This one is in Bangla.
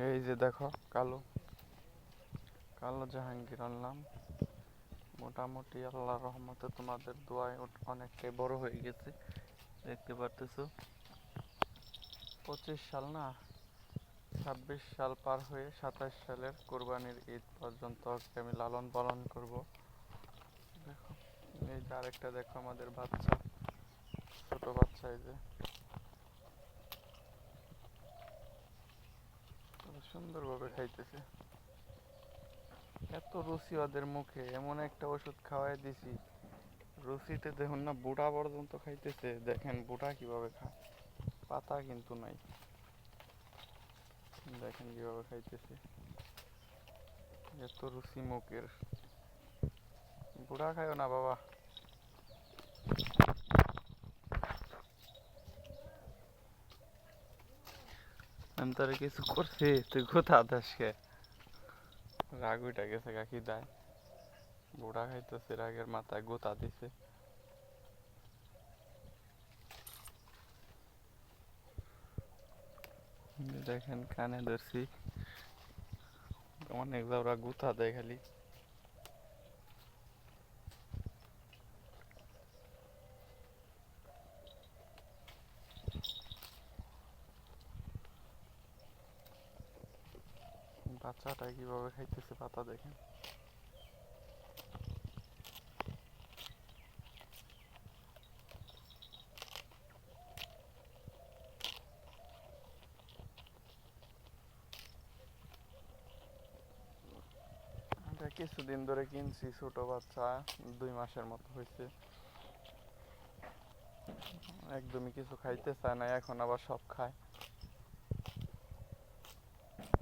এই যে দেখো কালো কালো জাহাঙ্গীর আনলাম। মোটামুটি আল্লাহর রহমতে তোমাদের দোয়ায় অনেকটাই বড় হয়ে গেছে, দেখতে পারতেছো। 25 সাল না, 26 সাল পার হয়ে 27 সালের কোরবানির ঈদ পর্যন্ত ওকে আমি লালন পালন করব। দেখো এই যে আরেকটা, দেখো আমাদের বাচ্চা, ছোট বাচ্চা, এই যে সুন্দরভাবে খাইতেছে। এত রুচি ওদের মুখে, এমন একটা ওষুধ খাওয়াই দিছি, রুচিতে দেখুন না, বুড়া পর্যন্ত খাইতেছে। দেখেন বুড়া কিভাবে খায়, পাতা কিন্তু নাই, দেখেন কিভাবে খাইতেছে, এত রুচি মুখের। বুড়া খায়ও না বাবা। আমি তোর কিছু করছি, তুই কোথা দাসকে রাগ উঠে গেছে কাকি দেয়। বুড়া খাইতেছে, রাগের মাথায় গোতা দিছে। দেখেন কানে ধরছি, অনেক ওরা গুতা দেয় খালি। বাচ্চাটা কিভাবে খাইতেছে পাতা, দেখেন। এটা কিছুদিন ধরে কিনছি, ছোট বাচ্চা, 2 মাসের মতো হয়েছে। একদমই কিছু খাইতে চায় না, এখন আবার সব খায়।